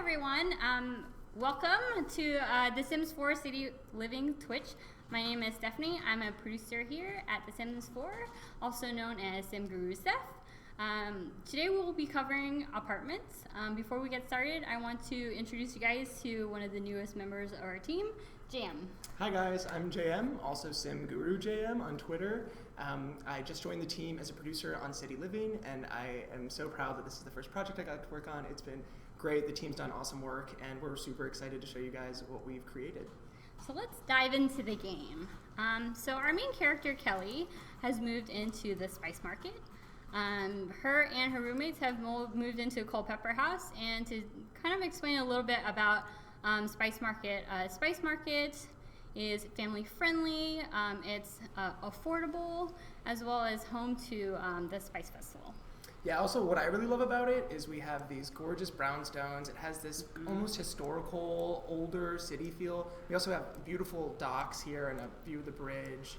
everyone. Welcome to The Sims 4 City Living Twitch. My name is Stephanie. I'm a producer here at The Sims 4, also known as Sim Guru Steph. Today we will be covering apartments. Before we get started, I want to introduce you guys to one of the newest members of our team, JM. Hi guys, I'm JM, also Sim Guru JM on Twitter. I just joined the team as a producer on City Living, and I am so proud that this is the first project I got to work on. It's been great. The team's done awesome work, and we're super excited to show you guys what we've created. So let's dive into the game. So our main character, Kelly, has moved into the spice market. Her and her roommates have moved into Culpeper House, and to kind of explain a little bit about Spice Market. Spice Market is family friendly, it's affordable, as well as home to the Spice Festival. Yeah, also what I really love about it is we have these gorgeous brownstones. It has this almost historical, older city feel. We also have beautiful docks here and a view of the bridge,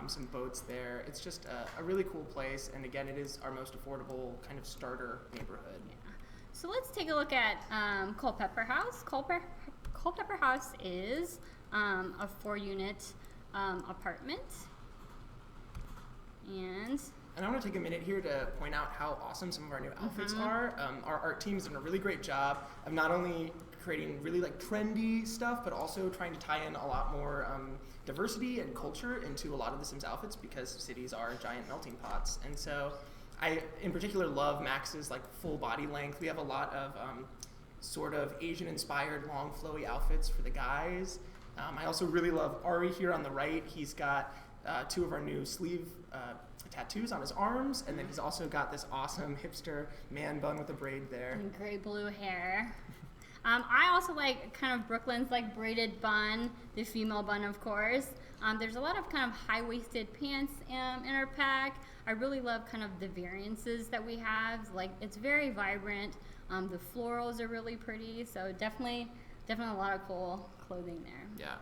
some boats there. It's just a really cool place, and again, it is our most affordable kind of starter neighborhood. Yeah. So let's take a look at Culpeper House. Culpeper House is a 4-unit apartment, And I want to take a minute here to point out how awesome some of our new outfits are. Our art team has done a really great job of not only creating really trendy stuff, but also trying to tie in a lot more diversity and culture into a lot of the Sims outfits, because cities are giant melting pots. And so I, in particular, love Max's full body length. We have a lot of sort of Asian-inspired long flowy outfits for the guys. I also really love Ari here on the right. He's got 2 of our new sleeve tattoos on his arms, and then he's also got this awesome hipster man bun with a braid there. And gray blue hair. I also like kind of Brooklyn's braided bun, the female bun, of course. There's a lot of kind of high-waisted pants in our pack. I really love kind of the variances that we have. It's very vibrant. The florals are really pretty, so definitely a lot of cool clothing there. Yeah.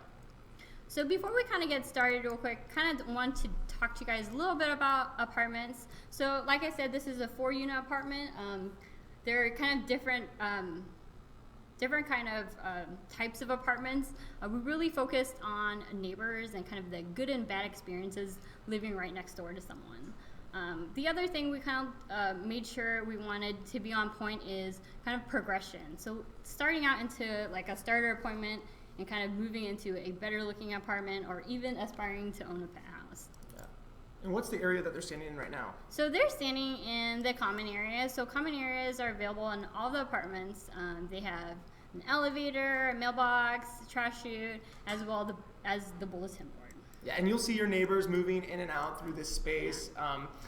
So before we kind of get started real quick, kind of want to talk to you guys a little bit about apartments. So like I said, this is a 4-unit apartment. They're kind of different kind of types of apartments. We really focused on neighbors and kind of the good and bad experiences living right next door to someone. The other thing we kind of made sure we wanted to be on point is kind of progression. So starting out into a starter apartment and kind of moving into a better looking apartment, or even aspiring to own a penthouse. Yeah. And what's the area that they're standing in right now? So they're standing in the common areas. So common areas are available in all the apartments. They have an elevator, a mailbox, a trash chute, as well as the bulletin board. Yeah, and you'll see your neighbors moving in and out through this space.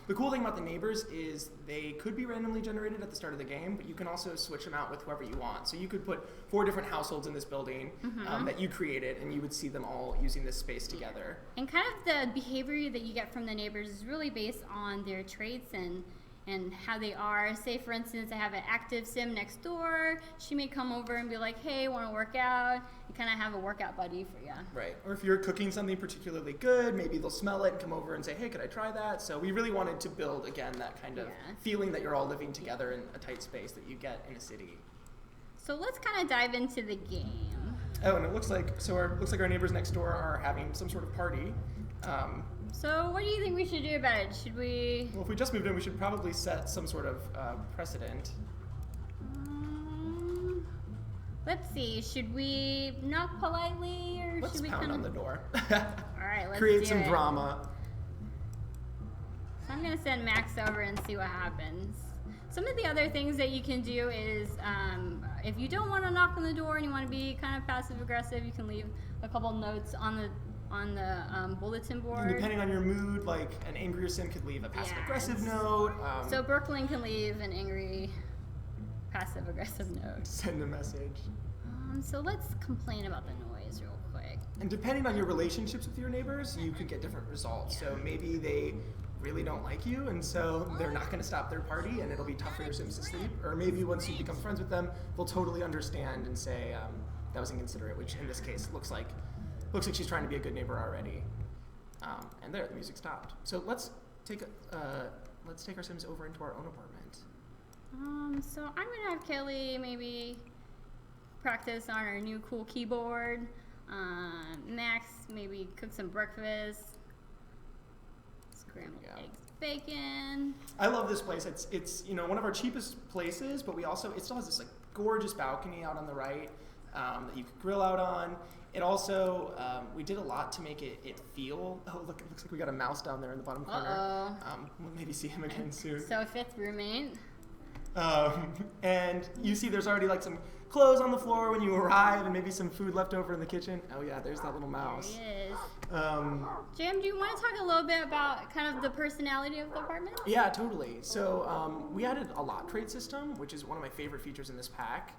The cool thing about the neighbors is they could be randomly generated at the start of the game, but you can also switch them out with whoever you want. So you could put 4 different households in this building that you created, and you would see them all using this space together. And kind of the behavior that you get from the neighbors is really based on their traits and how they are. Say, for instance, I have an active sim next door. She may come over and be like, hey, want to work out? And kind of have a workout buddy for you. Right. Or if you're cooking something particularly good, maybe they'll smell it and come over and say, hey, could I try that? So we really wanted to build, again, that kind of feeling that you're all living together in a tight space that you get in a city. So let's kind of dive into the game. Oh, and it looks like our neighbors next door are having some sort of party. So what do you think we should do about it? Should we... Well, if we just moved in, we should probably set some sort of precedent. Let's see. Should we knock politely, or let's should we pound on the door. All right, let's create do some it. drama. So I'm going to send Max over and see what happens. Some of the other things that you can do is, if you don't want to knock on the door and you want to be kind of passive-aggressive, you can leave a couple notes on the bulletin board. And depending on your mood, an angrier sim could leave a passive-aggressive note. So Brooklyn can leave an angry, passive-aggressive note. Send a message. So let's complain about the noise real quick. And depending on your relationships with your neighbors, you could get different results. So maybe they really don't like you, and so they're not going to stop their party, and it'll be tough for your sims to sleep. Or maybe once you become friends with them, they'll totally understand and say, that was inconsiderate, which in this case looks like she's trying to be a good neighbor already. And there, the music stopped. So let's take our sims over into our own apartment. So I'm gonna have Kelly maybe practice on our new cool keyboard. Max, maybe cook some breakfast. Scrambled eggs, bacon. I love this place. It's one of our cheapest places, but it still has this like gorgeous balcony out on the right that you could grill out on. It also, we did a lot to make it feel. Oh, look! It looks like we got a mouse down there in the bottom corner. We'll maybe see him again soon. So 5th roommate. And you see, there's already like some clothes on the floor when you arrive, and maybe some food left over in the kitchen. Oh yeah, there's that little mouse. There he is. Jam, do you want to talk a little bit about kind of the personality of the apartment? Yeah, totally. So we added a lot trait system, which is one of my favorite features in this pack.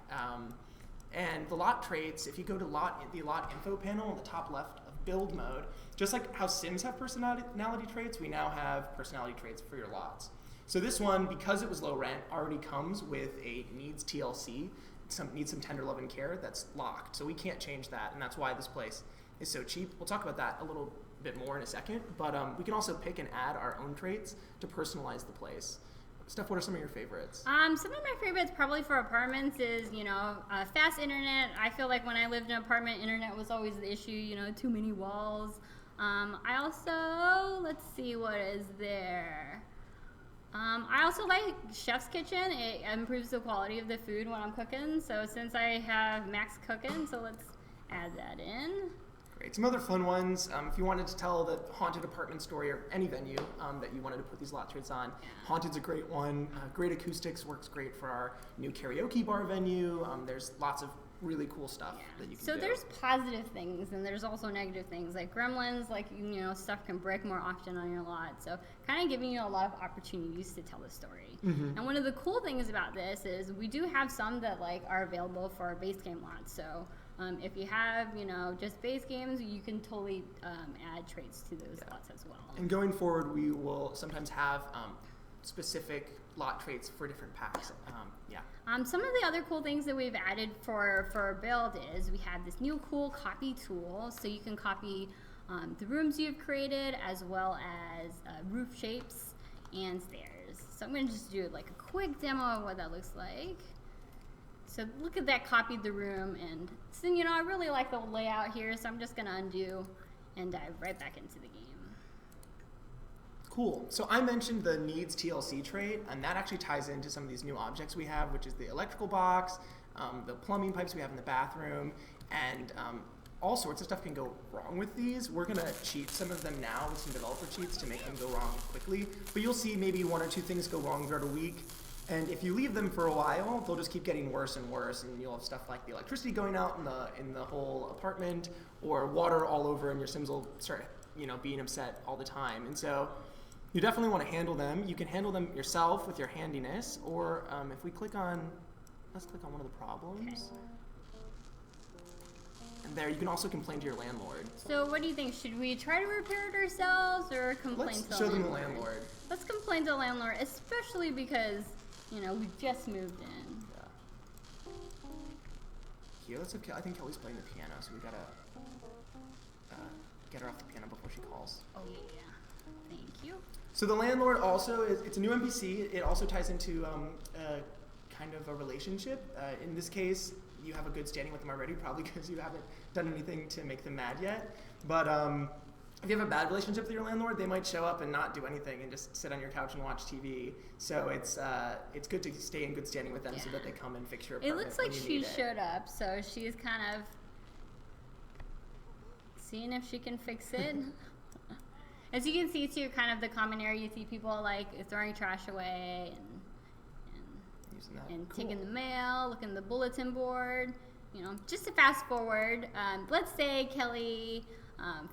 And the lot traits, if you go to the lot info panel on the top left of build mode, just like how Sims have personality traits, we now have personality traits for your lots. So this one, because it was low rent, already comes with a needs TLC, needs some tender love and care that's locked. So we can't change that, and that's why this place is so cheap. We'll talk about that a little bit more in a second, but we can also pick and add our own traits to personalize the place. Steph, what are some of your favorites? Some of my favorites probably for apartments is, fast internet. I feel like when I lived in an apartment, internet was always the issue, too many walls. I also, let's see what is there. I also like Chef's Kitchen. It improves the quality of the food when I'm cooking. So since I have Max cooking, so let's add that in. Great. Some other fun ones. If you wanted to tell the haunted apartment story or any venue that you wanted to put these lot traits on, Haunted's a great one. Great acoustics works great for our new karaoke bar venue. There's lots of really cool stuff that you can do. So there's positive things and there's also negative things like gremlins, like stuff can break more often on your lot. So kind of giving you a lot of opportunities to tell the story. Mm-hmm. And one of the cool things about this is we do have some that are available for our base game lots. So if you have just base games, you can totally add traits to those lots as well. And going forward, we will sometimes have specific lot traits for different packs. Some of the other cool things that we've added for our build is we have this new cool copy tool, so you can copy the rooms you've created as well as roof shapes and stairs. So I'm going to just do a quick demo of what that looks like. So look at that, copied the room, and so I really like the layout here, so I'm just going to undo and dive right back into the game. Cool. So I mentioned the needs TLC trait, and that actually ties into some of these new objects we have, which is the electrical box, the plumbing pipes we have in the bathroom, and all sorts of stuff can go wrong with these. We're going to cheat some of them now with some developer cheats to make them go wrong quickly, but you'll see maybe 1 or 2 things go wrong throughout a week. And if you leave them for a while, they'll just keep getting worse and worse, and you'll have stuff like the electricity going out in the whole apartment, or water all over, and your Sims will start being upset all the time. And so you definitely want to handle them. You can handle them yourself with your handiness, or if we let's click on one of the problems. Okay. And there, you can also complain to your landlord. So what do you think? Should we try to repair it ourselves or complain to the landlord? Let's show them the landlord. Let's complain to the landlord, especially because we just moved in. Yeah. Here, I think Kelly's playing the piano, so we gotta get her off the piano before she calls. Oh yeah. Thank you. So the landlord also it's a new NPC. It also ties into kind of a relationship. In this case, you have a good standing with them already, probably because you haven't done anything to make them mad yet. But if you have a bad relationship with your landlord, they might show up and not do anything and just sit on your couch and watch TV. So it's good to stay in good standing with them so that they come and fix your apartment. It looks like she showed up, so she's kind of seeing if she can fix it. As you can see too, kind of the common area, you see people throwing trash away and cool. Taking the mail, looking at the bulletin board. Just to fast forward, let's say Kelly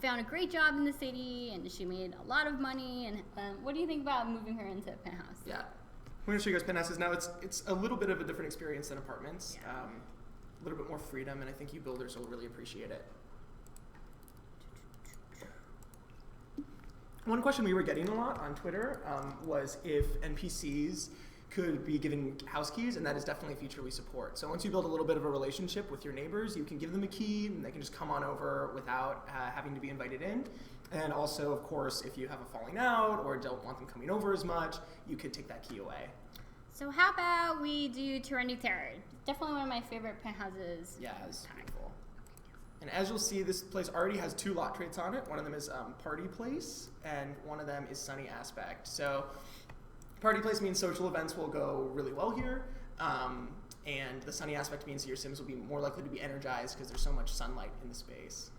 found a great job in the city and she made a lot of money. And what do you think about moving her into a penthouse? Yeah, I'm going to show you guys penthouses now. It's a little bit of a different experience than apartments. Yeah. A little bit more freedom, and I think you builders will really appreciate it. One question we were getting a lot on Twitter was if NPCs could be given house keys, and that is definitely a feature we support. So once you build a little bit of a relationship with your neighbors, you can give them a key, and they can just come on over without having to be invited in. And also, of course, if you have a falling out or don't want them coming over as much, you could take that key away. So how about we do Serenity Terror? Definitely one of my favorite penthouses. Yeah, it's beautiful. And as you'll see, this place already has 2 lot traits on it. One of them is Party Place, and one of them is Sunny Aspect. So Party Place means social events will go really well here, and the Sunny Aspect means your Sims will be more likely to be energized because there's so much sunlight in the space.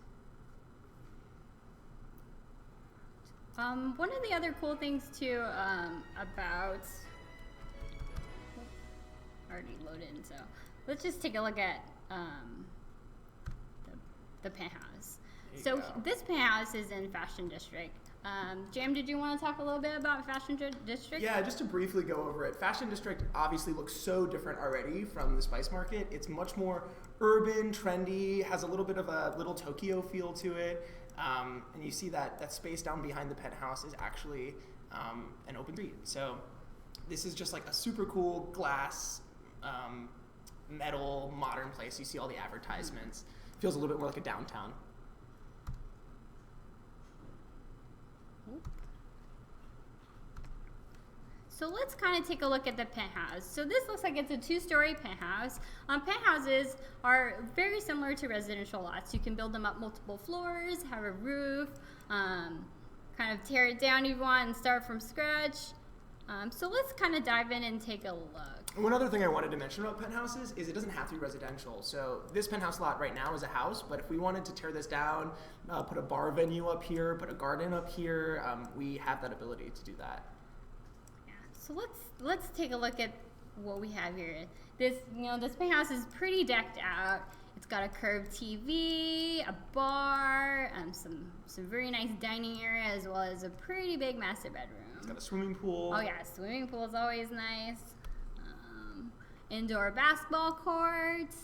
One of the other cool things too about already loaded in, so let's just take a look at the penthouse. So this penthouse is in Fashion District. Jam, did you want to talk a little bit about Fashion District? Yeah, just to briefly go over it. Fashion District obviously looks so different already from the Spice Market. It's much more urban, trendy, has a little bit of a little Tokyo feel to it. And you see that space down behind the penthouse is actually an open street. So this is just like a super cool glass, metal, modern place. You see all the advertisements. Feels a little bit more like a downtown. So let's kind of take a look at the penthouse. So this looks like it's a 2-story penthouse. Penthouses are very similar to residential lots. You can build them up multiple floors, have a roof, kind of tear it down if you want and start from scratch. So let's kind of dive in and take a look. One other thing I wanted to mention about penthouses is it doesn't have to be residential. So this penthouse lot right now is a house, but if we wanted to tear this down, put a bar venue up here, put a garden up here, we have that ability to do that. So let's take a look at what we have here. This penthouse is pretty decked out. It's got a curved TV, a bar, some very nice dining area, as well as a pretty big master bedroom. It's got a swimming pool. Oh yeah, swimming pool is always nice. Indoor basketball courts.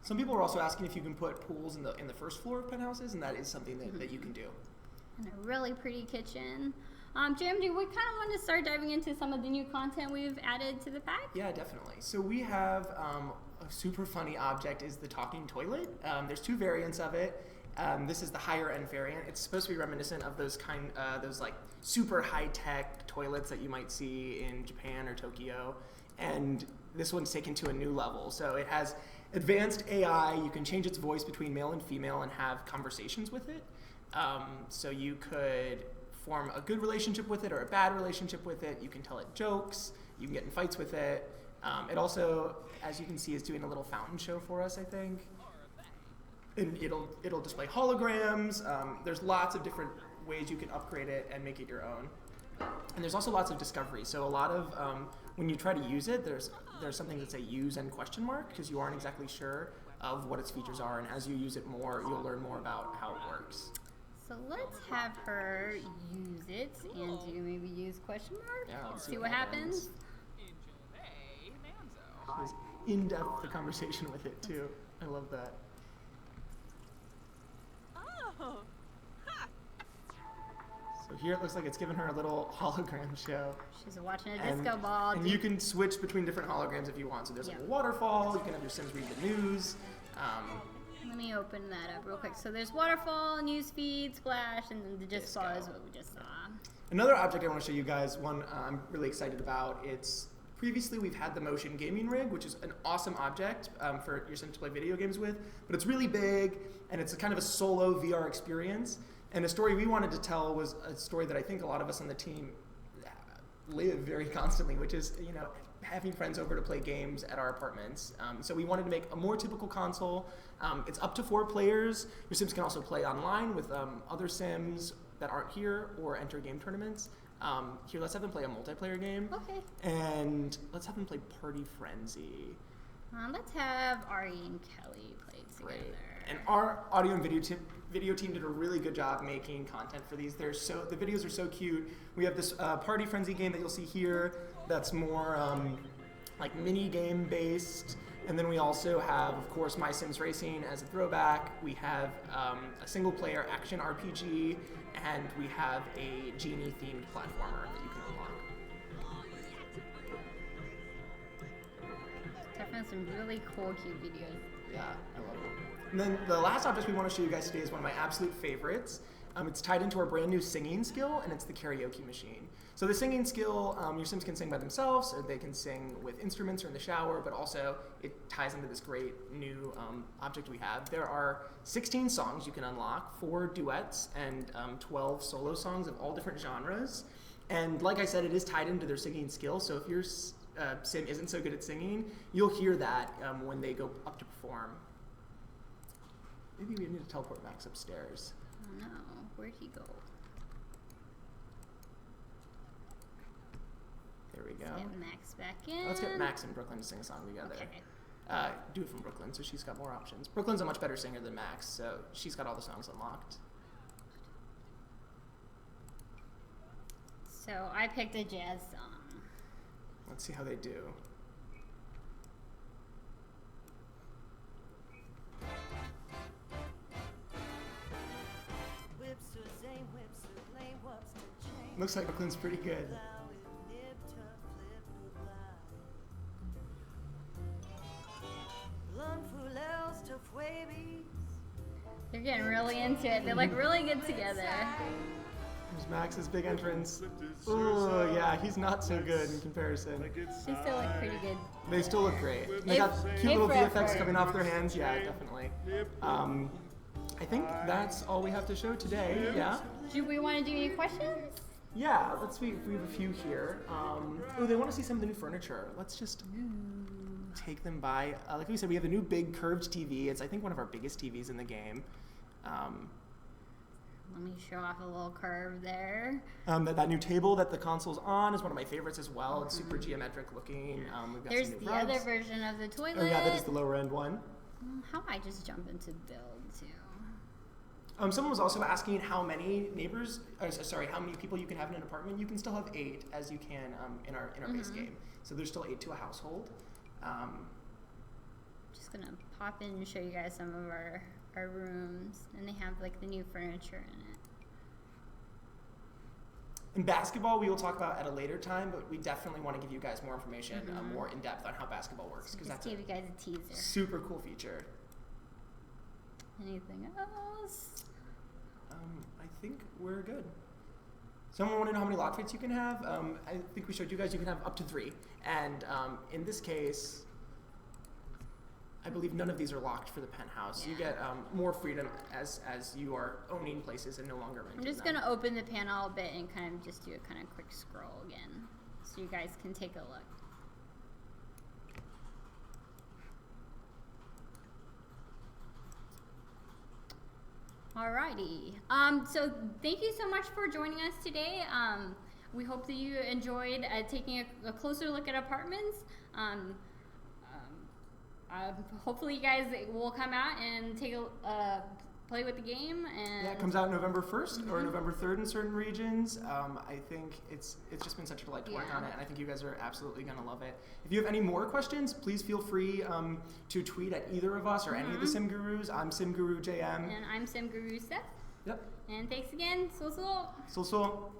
Some people are also asking if you can put pools in the first floor of penthouses, and that is something that you can do. And a really pretty kitchen. Jim, do we kind of want to start diving into some of the new content we've added to the pack? Yeah, definitely. So we have a super funny object is the talking toilet. There's 2 variants of it. This is the higher end variant. It's supposed to be reminiscent of those like super high tech toilets that you might see in Japan or Tokyo. And this one's taken to a new level. So it has advanced AI. You can change its voice between male and female and have conversations with it. So you could form a good relationship with it or a bad relationship with it. You can tell it jokes. You can get in fights with it. It also, as you can see, is doing a little fountain show for us, I think. And it'll display holograms. There's lots of different ways you can upgrade it and make it your own. And there's also lots of discovery. So a lot of when you try to use it, there's something that say use and question mark because you aren't exactly sure of what its features are. And as you use it more, you'll learn more about how it works. So let's have her use it and do maybe use question mark. Yeah, let's see what happens. She's in-depth the conversation with it too. I love that. So here it looks like it's giving her a little hologram show. She's watching a disco ball. And you can switch between different holograms if you want. So there's like a waterfall. You can have your Sims read the news. Let me open that up real quick. So there's waterfall, newsfeed, splash, and then the disco is what we just saw. Another object I want to show you guys, one I'm really excited about. Previously we've had the motion gaming rig, which is an awesome object for your Sims to play video games with, but it's really big and it's a kind of a solo VR experience. And a story we wanted to tell was a story that I think a lot of us on the team live very constantly, which is, having friends over to play games at our apartments. So we wanted to make a more typical console. It's up to 4 players. Your Sims can also play online with other Sims that aren't here or enter game tournaments. Here, let's have them play a multiplayer game. Okay. And let's have them play Party Frenzy. Let's have Ari and Kelly play together. Great. And our audio and video team did a really good job making content for these. The videos are so cute. We have this Party Frenzy game that you'll see here that's more like mini game based. And then we also have, of course, My Sims Racing as a throwback. We have a single player action RPG, and we have a genie themed platformer that you can unlock. Definitely some really cool, cute videos. Yeah, I love it. And then the last object we want to show you guys today is one of my absolute favorites. It's tied into our brand new singing skill, and it's the karaoke machine. So the singing skill, your Sims can sing by themselves, or they can sing with instruments or in the shower, but also it ties into this great new object we have. There are 16 songs you can unlock, 4 duets, and 12 solo songs of all different genres. And like I said, it is tied into their singing skill, so if your Sim isn't so good at singing, you'll hear that when they go up to perform. Maybe we need to teleport Max upstairs. Oh no, where'd he go? There we go. Let's get Max back in. Let's get Max and Brooklyn to sing a song together. Okay. Do it from Brooklyn, so she's got more options. Brooklyn's a much better singer than Max, so she's got all the songs unlocked. So I picked a jazz song. Let's see how they do. Looks like Brooklyn's pretty good. They're getting really into it. They're like really good together. There's Max's big entrance. Oh yeah, he's not so good in comparison. They still look pretty good. They still look great. They got cute little VFX coming off their hands. Yeah, definitely. I think that's all we have to show today. Yeah. Do we want to do any questions? Yeah, we have a few here. They want to see some of the new furniture. Let's just take them by. Like we said, we have a new big curved TV. It's, I think, one of our biggest TVs in the game. Let me show off a little curve there. That new table that the console's on is one of my favorites as well. It's super geometric looking. We've got There's some new the rugs. other version of the toilet. Oh yeah, that is the lower end one. How I just jump into build too. Someone was also asking how many how many people you can have in an apartment. You can still have 8 as you can in our base game. So there's still 8 to a household. Just gonna pop in and show you guys some of our rooms, and they have like the new furniture in it. In basketball, we will talk about at a later time, but we definitely want to give you guys more information, more in depth on how basketball works, because that's give you guys a teaser. Super cool feature. Anything else? I think we're good. Someone want to know how many lock crates you can have? I think we showed you guys you can have up to 3, and in this case, I believe none of these are locked for the penthouse. Yeah. You get more freedom as you are owning places and no longer renting I'm just them. gonna open the panel a bit and kind of just do a kind of quick scroll again, so you guys can take a look. Alrighty. So thank you so much for joining us today. We hope that you enjoyed taking a closer look at apartments. Hopefully you guys will come out and take a play with the game. And yeah, it comes out November 1st or November 3rd in certain regions. I think it's just been such a delight to work on it, and I think you guys are absolutely going to love it. If you have any more questions, please feel free to tweet at either of us or any of the Sim Gurus. I'm Sim Guru JM. And I'm Sim Guru Seth. Yep. And thanks again. So. So.